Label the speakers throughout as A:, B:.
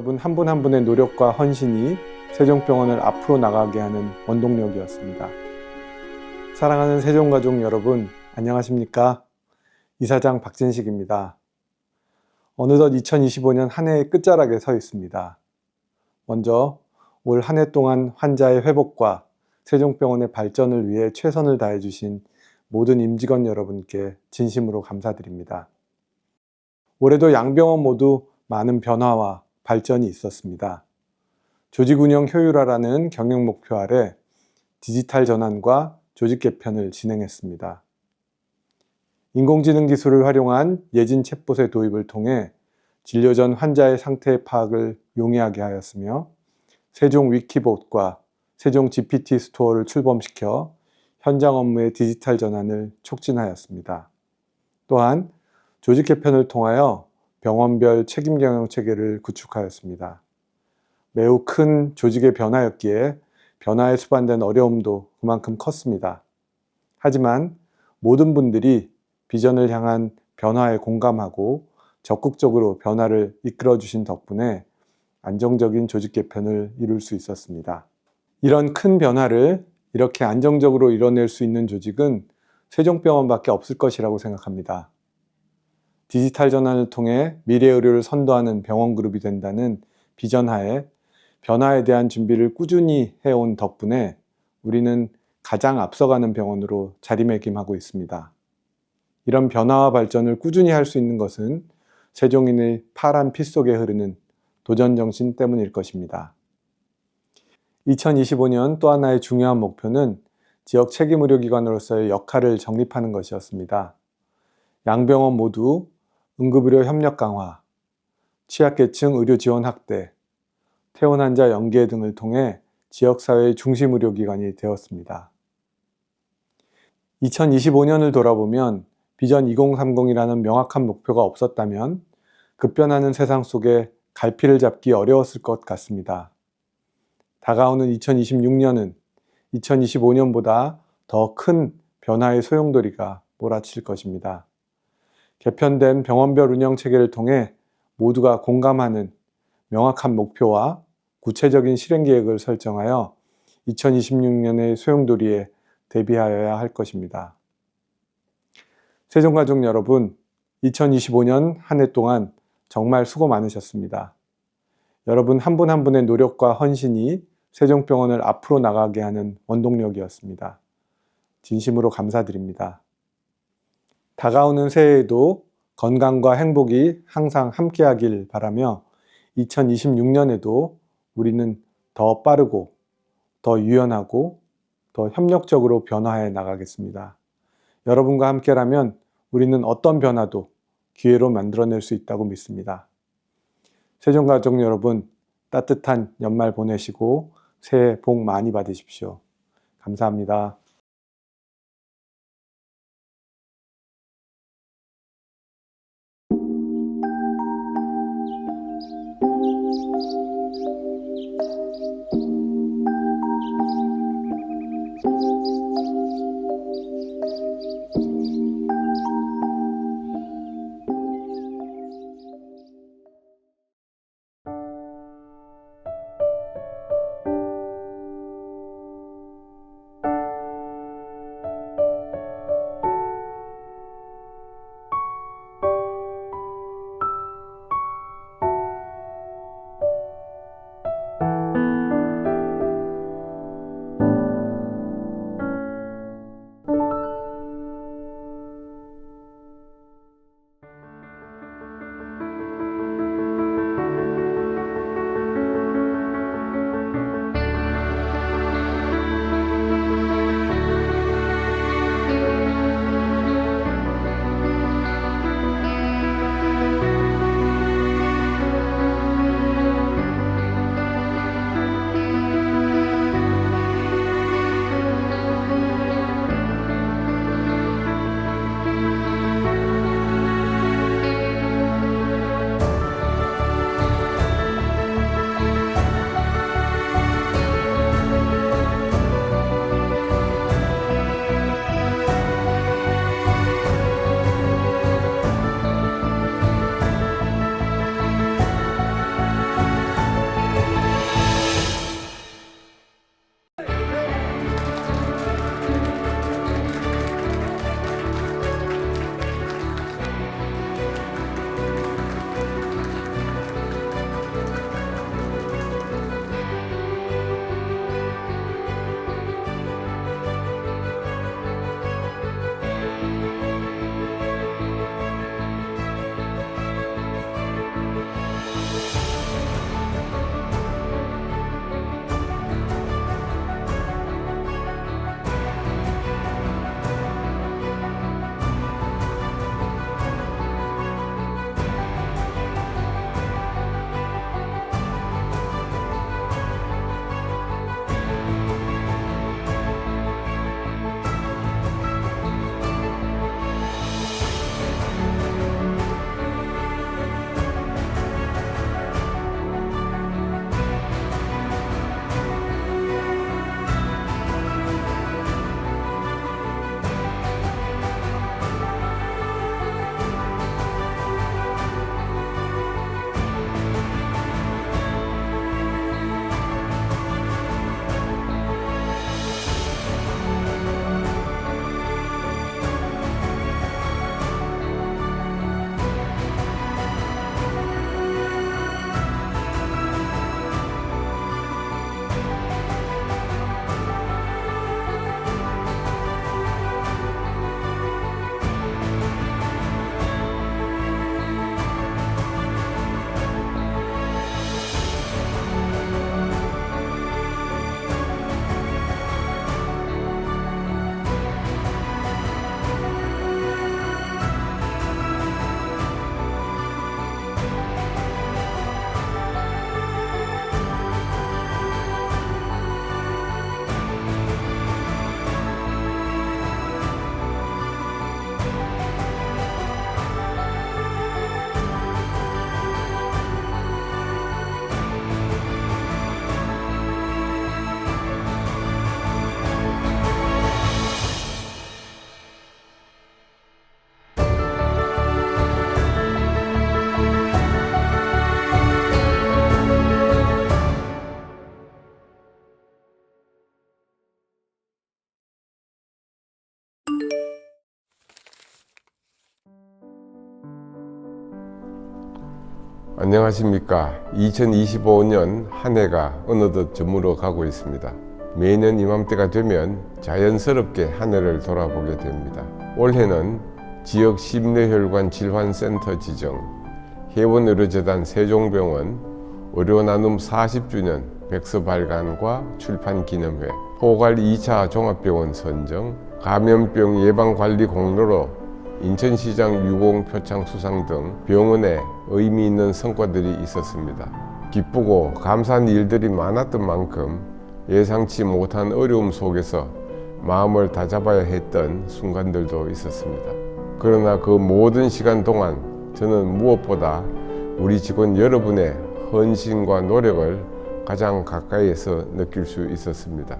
A: 여러분 한 분 한 분의 노력과 헌신이 세종병원을 앞으로 나가게 하는 원동력이었습니다. 사랑하는 세종가족 여러분, 안녕하십니까? 이사장 박진식입니다. 어느덧 2025년 한 해의 끝자락에 서 있습니다. 먼저 올 한 해 동안 환자의 회복과 세종병원의 발전을 위해 최선을 다해 주신 모든 임직원 여러분께 진심으로 감사드립니다. 올해도 양병원 모두 많은 변화와 발전이 있었습니다. 조직 운영 효율화라는 경영 목표 아래 디지털 전환과 조직 개편을 진행했습니다. 인공지능 기술을 활용한 예진 챗봇의 도입을 통해 진료 전 환자의 상태 파악을 용이하게 하였으며 세종 위키봇과 세종 GPT 스토어를 출범시켜 현장 업무의 디지털 전환을 촉진하였습니다. 또한 조직 개편을 통하여 병원별 책임 경영 체계를 구축하였습니다. 매우 큰 조직의 변화였기에 변화에 수반된 어려움도 그만큼 컸습니다. 하지만 모든 분들이 비전을 향한 변화에 공감하고 적극적으로 변화를 이끌어 주신 덕분에 안정적인 조직 개편을 이룰 수 있었습니다. 이런 큰 변화를 이렇게 안정적으로 이뤄낼 수 있는 조직은 세종병원밖에 없을 것이라고 생각합니다. 디지털 전환을 통해 미래 의료를 선도하는 병원 그룹이 된다는 비전 하에 변화에 대한 준비를 꾸준히 해온 덕분에 우리는 가장 앞서가는 병원으로 자리매김하고 있습니다. 이런 변화와 발전을 꾸준히 할 수 있는 것은 세종인의 파란 피 속에 흐르는 도전정신 때문일 것입니다. 2025년 또 하나의 중요한 목표는 지역 책임의료기관으로서의 역할을 정립하는 것이었습니다. 양병원 모두 응급의료 협력 강화, 취약계층 의료 지원 확대, 퇴원 환자 연계 등을 통해 지역사회의 중심 의료기관이 되었습니다. 2025년을 돌아보면 비전 2030이라는 명확한 목표가 없었다면 급변하는 세상 속에 갈피를 잡기 어려웠을 것 같습니다. 다가오는 2026년은 2025년보다 더 큰 변화의 소용돌이가 몰아칠 것입니다. 개편된 병원별 운영 체계를 통해 모두가 공감하는 명확한 목표와 구체적인 실행 계획을 설정하여 2026년의 소용돌이에 대비하여야 할 것입니다. 세종가족 여러분, 2025년 한 해 동안 정말 수고 많으셨습니다. 여러분 한 분 한 분의 노력과 헌신이 세종병원을 앞으로 나가게 하는 원동력이었습니다. 진심으로 감사드립니다. 다가오는 새해에도 건강과 행복이 항상 함께하길 바라며 2026년에도 우리는 더 빠르고 더 유연하고 더 협력적으로 변화해 나가겠습니다. 여러분과 함께라면 우리는 어떤 변화도 기회로 만들어낼 수 있다고 믿습니다. 세종가족 여러분, 따뜻한 연말 보내시고 새해 복 많이 받으십시오. 감사합니다.
B: 안녕하십니까. 2025년 한 해가 어느덧 저물어 가고 있습니다. 매년 이맘때가 되면 자연스럽게 한 해를 돌아보게 됩니다. 올해는 지역 심뇌혈관 질환센터 지정, 회원의료재단 세종병원 의료나눔 40주년 백서 발간과 출판 기념회, 포괄 2차 종합병원 선정, 감염병 예방관리 공로로 인천시장 유공표창 수상 등 병원에 의미 있는 성과들이 있었습니다. 기쁘고 감사한 일들이 많았던 만큼 예상치 못한 어려움 속에서 마음을 다잡아야 했던 순간들도 있었습니다. 그러나 그 모든 시간 동안 저는 무엇보다 우리 직원 여러분의 헌신과 노력을 가장 가까이에서 느낄 수 있었습니다.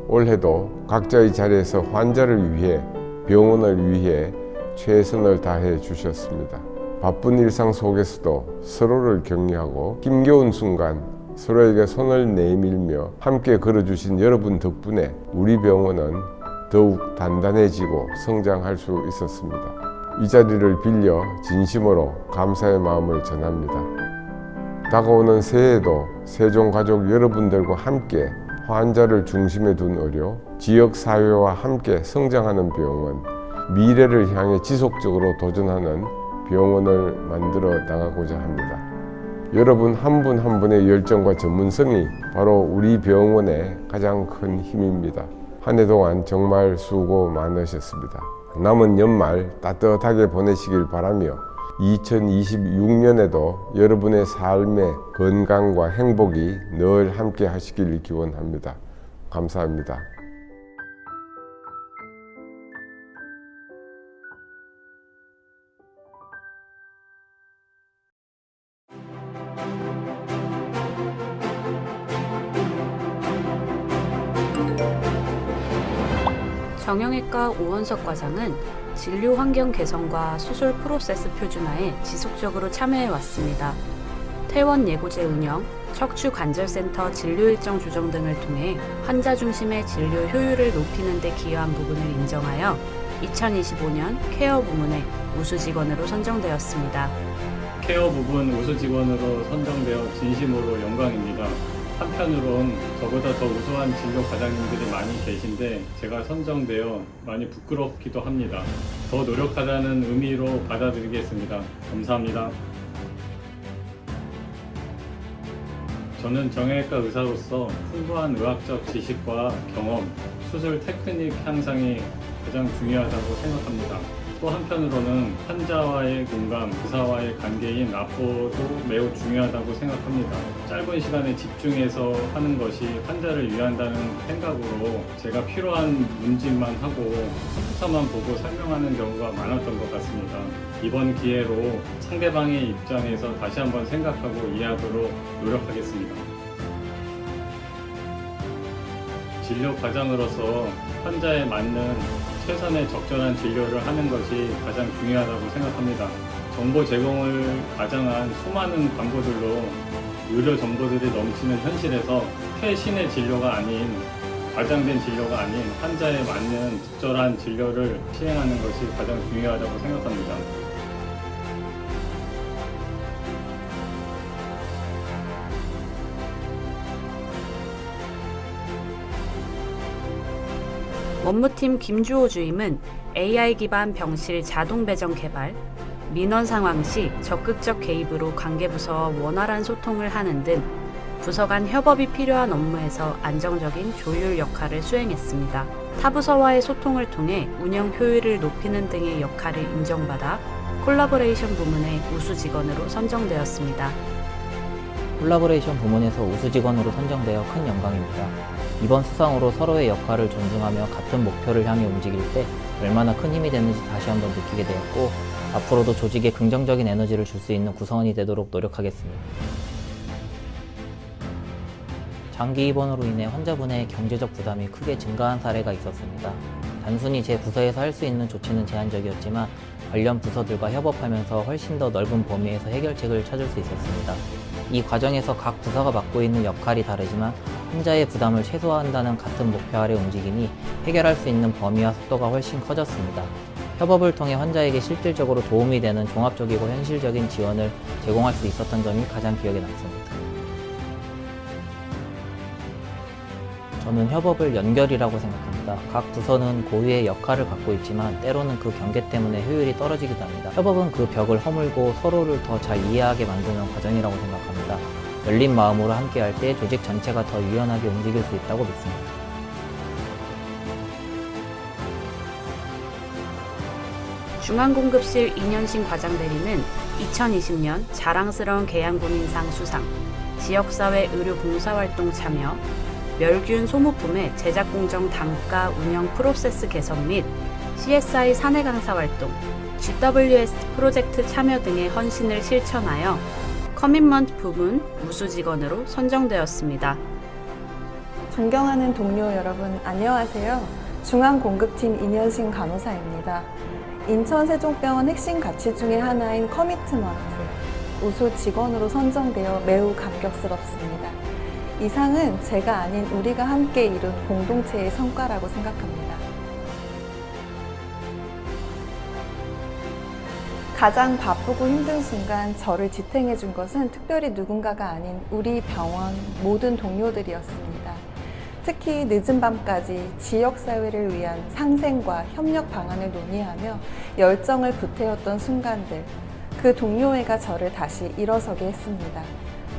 B: 올해도 각자의 자리에서 환자를 위해, 병원을 위해 최선을 다해 주셨습니다. 바쁜 일상 속에서도 서로를 격려하고 힘겨운 순간 서로에게 손을 내밀며 함께 걸어주신 여러분 덕분에 우리 병원은 더욱 단단해지고 성장할 수 있었습니다. 이 자리를 빌려 진심으로 감사의 마음을 전합니다. 다가오는 새해에도 세종가족 여러분들과 함께 환자를 중심에 둔 의료, 지역사회와 함께 성장하는 병원, 미래를 향해 지속적으로 도전하는 병원을 만들어 나가고자 합니다. 여러분 한 분 한 분의 열정과 전문성이 바로 우리 병원의 가장 큰 힘입니다. 한 해 동안 정말 수고 많으셨습니다. 남은 연말 따뜻하게 보내시길 바라며 2026년에도 여러분의 삶의 건강과 행복이 늘 함께 하시길 기원합니다. 감사합니다.
C: 정형외과 오원석 과장은 진료 환경 개선과 수술 프로세스 표준화에 지속적으로 참여해 왔습니다. 퇴원 예고제 운영, 척추 관절센터 진료 일정 조정 등을 통해 환자 중심의 진료 효율을 높이는 데 기여한 부분을 인정하여 2025년 케어 부문의 우수 직원으로 선정되었습니다.
D: 케어 부분 우수 직원으로 선정되어 진심으로 영광입니다. 한편으론 저보다 더 우수한 진료 과장님들이 많이 계신데 제가 선정되어 많이 부끄럽기도 합니다. 더 노력하자는 의미로 받아들이겠습니다. 감사합니다. 저는 정형외과 의사로서 풍부한 의학적 지식과 경험, 수술 테크닉 향상이 가장 중요하다고 생각합니다. 또 한편으로는 환자와의 공감, 의사와의 관계인 라포도 매우 중요하다고 생각합니다. 짧은 시간에 집중해서 하는 것이 환자를 위한다는 생각으로 제가 필요한 문진만 하고 컴퓨터만 보고 설명하는 경우가 많았던 것 같습니다. 이번 기회로 상대방의 입장에서 다시 한번 생각하고 이해하도록 노력하겠습니다. 진료 과장으로서 환자에 맞는 최선의 적절한 진료를 하는 것이 가장 중요하다고 생각합니다. 정보 제공을 가장한 수많은 광고들로 의료 정보들이 넘치는 현실에서 최신의 진료가 아닌, 과장된 진료가 아닌 환자에 맞는 적절한 진료를 시행하는 것이 가장 중요하다고 생각합니다.
C: 원무팀 김주호 주임은 AI 기반 병실 자동 배정 개발, 민원 상황 시 적극적 개입으로 관계부서와 원활한 소통을 하는 등 부서 간 협업이 필요한 업무에서 안정적인 조율 역할을 수행했습니다. 타부서와의 소통을 통해 운영 효율을 높이는 등의 역할을 인정받아 콜라보레이션 부문의 우수 직원으로 선정되었습니다.
E: 콜라보레이션 부문에서 우수 직원으로 선정되어 큰 영광입니다. 이번 수상으로 서로의 역할을 존중하며 같은 목표를 향해 움직일 때 얼마나 큰 힘이 되는지 다시 한번 느끼게 되었고, 앞으로도 조직에 긍정적인 에너지를 줄 수 있는 구성원이 되도록 노력하겠습니다. 장기 입원으로 인해 환자분의 경제적 부담이 크게 증가한 사례가 있었습니다. 단순히 제 부서에서 할 수 있는 조치는 제한적이었지만 관련 부서들과 협업하면서 훨씬 더 넓은 범위에서 해결책을 찾을 수 있었습니다. 이 과정에서 각 부서가 맡고 있는 역할이 다르지만 환자의 부담을 최소화한다는 같은 목표 아래 움직이니 해결할 수 있는 범위와 속도가 훨씬 커졌습니다. 협업을 통해 환자에게 실질적으로 도움이 되는 종합적이고 현실적인 지원을 제공할 수 있었던 점이 가장 기억에 남습니다. 저는 협업을 연결이라고 생각합니다. 각 부서는 고유의 역할을 갖고 있지만 때로는 그 경계 때문에 효율이 떨어지기도 합니다. 협업은 그 벽을 허물고 서로를 더 잘 이해하게 만드는 과정이라고 생각합니다. 열린 마음으로 함께할 때 조직 전체가 더 유연하게 움직일 수 있다고 믿습니다.
C: 중앙공급실 인현신 과장대리는 2020년 자랑스러운 계양군인상 수상, 지역사회 의료 봉사활동 참여, 멸균 소모품의 제작공정 단가 운영 프로세스 개선 및 CSI 사내 강사 활동, GWS 프로젝트 참여 등의 헌신을 실천하여 커밋먼트 부문 우수 직원으로 선정되었습니다.
F: 존경하는 동료 여러분, 안녕하세요. 중앙공급팀 인현신 간호사입니다. 인천세종병원 핵심 가치 중의 하나인 커미트먼트, 우수 직원으로 선정되어 매우 감격스럽습니다. 이 상은 제가 아닌 우리가 함께 이룬 공동체의 성과라고 생각합니다. 가장 바쁘고 힘든 순간 저를 지탱해 준 것은 특별히 누군가가 아닌 우리 병원 모든 동료들이었습니다. 특히 늦은 밤까지 지역사회를 위한 상생과 협력 방안을 논의하며 열정을 불태웠던 순간들, 그 동료애가 저를 다시 일어서게 했습니다.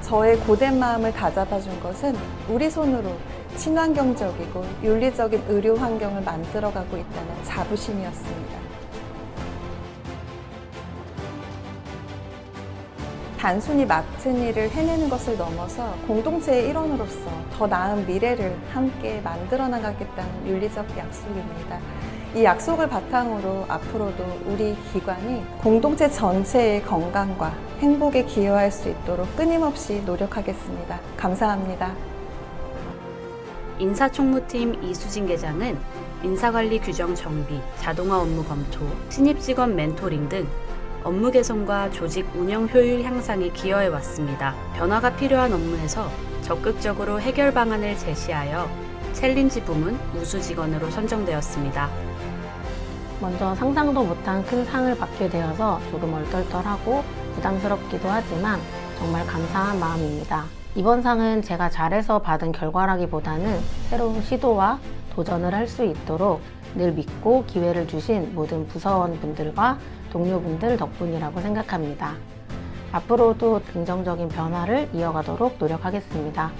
F: 저의 고된 마음을 다잡아 준 것은 우리 손으로 친환경적이고 윤리적인 의료 환경을 만들어가고 있다는 자부심이었습니다. 단순히 맡은 일을 해내는 것을 넘어서 공동체의 일원으로서 더 나은 미래를 함께 만들어 나가겠다는 윤리적 약속입니다. 이 약속을 바탕으로 앞으로도 우리 기관이 공동체 전체의 건강과 행복에 기여할 수 있도록 끊임없이 노력하겠습니다. 감사합니다.
C: 인사총무팀 이수진 계장은 인사관리 규정 정비, 자동화 업무 검토, 신입 직원 멘토링 등 업무 개선과 조직 운영 효율 향상에 기여해 왔습니다. 변화가 필요한 업무에서 적극적으로 해결 방안을 제시하여 챌린지 부문 우수 직원으로 선정되었습니다.
G: 먼저 상상도 못한 큰 상을 받게 되어서 조금 얼떨떨하고 부담스럽기도 하지만 정말 감사한 마음입니다. 이번 상은 제가 잘해서 받은 결과라기보다는 새로운 시도와 도전을 할 수 있도록 늘 믿고 기회를 주신 모든 부서원분들과 동료분들 덕분이라고 생각합니다. 앞으로도 긍정적인 변화를 이어가도록 노력하겠습니다.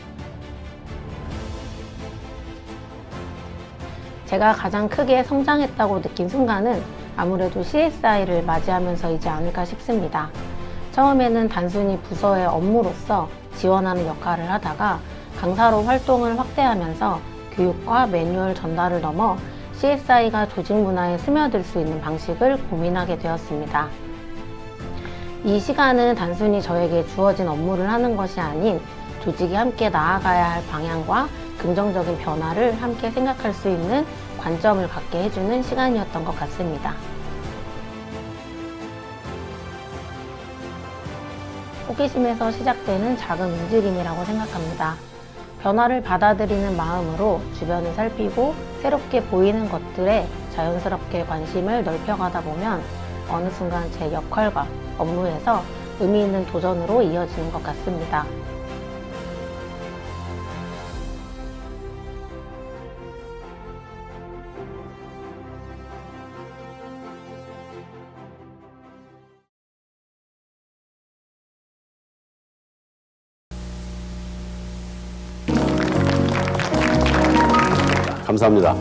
G: 제가 가장 크게 성장했다고 느낀 순간은 아무래도 CSI를 맞이하면서이지 않을까 싶습니다. 처음에는 단순히 부서의 업무로서 지원하는 역할을 하다가 강사로 활동을 확대하면서 교육과 매뉴얼 전달을 넘어 CSI가 조직 문화에 스며들 수 있는 방식을 고민하게 되었습니다. 이 시간은 단순히 저에게 주어진 업무를 하는 것이 아닌 조직이 함께 나아가야 할 방향과 긍정적인 변화를 함께 생각할 수 있는 관점을 갖게 해주는 시간이었던 것 같습니다. 호기심에서 시작되는 작은 움직임이라고 생각합니다. 변화를 받아들이는 마음으로 주변을 살피고 새롭게 보이는 것들에 자연스럽게 관심을 넓혀가다 보면 어느 순간 제 역할과 업무에서 의미 있는 도전으로 이어지는 것 같습니다.
H: 감사합니다.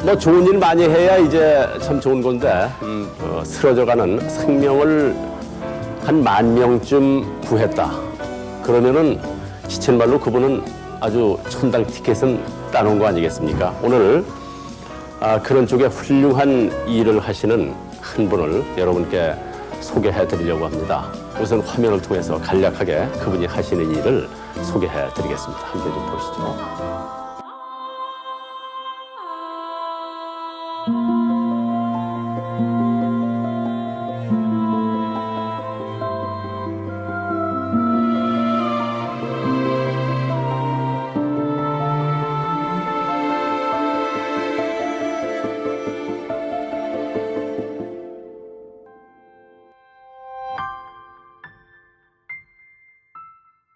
H: 뭐 좋은 일 많이 해야 이제 참 좋은 건데 쓰러져가는 생명을 한 10,000명쯤 구했다. 그러면은 시쳇말로 그분은 아주 천당 티켓은 따놓은 거 아니겠습니까? 오늘 그런 쪽에 훌륭한 일을 하시는 한 분을 여러분께 소개해 드리려고 합니다. 우선 화면을 통해서 간략하게 그분이 하시는 일을 소개해 드리겠습니다. 함께 좀 보시죠.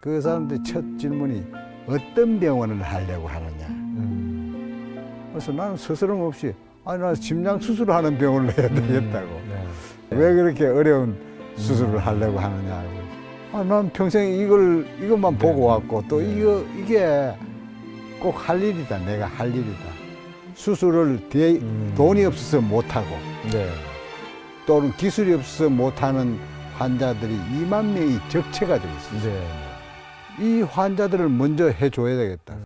I: 그 사람들의 첫 질문이 어떤 병원을 하려고 하느냐. 그래서 나는 스스럼 없이 나 심장 수술하는 병원을 해야 되겠다고. 왜 그렇게 어려운 수술을 하려고 하느냐. 난 평생 이것만 보고 왔고 또 이게 꼭 할 일이다. 내가 할 일이다. 수술을 돈이 없어서 못하고 또는 기술이 없어서 못하는 환자들이 2만 명이 적체가 되어 있어요. 이 환자들을 먼저 해줘야 되겠다.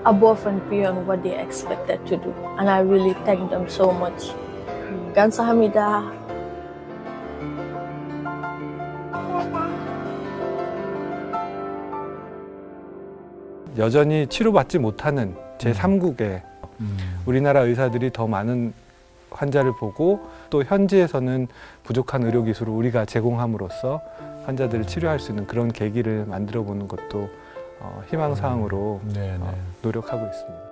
J: above and beyond what they expected to do. And I really thank them so much. 감사합니다.
A: 여전히 치료받지 못하는 제3국에 우리나라 의사들이 더 많은 환자를 보고 또 현지에서는 부족한 의료기술을 우리가 제공함으로써 환자들을 치료할 수 있는 그런 계기를 만들어 보는 것도 희망사항으로 노력하고 있습니다.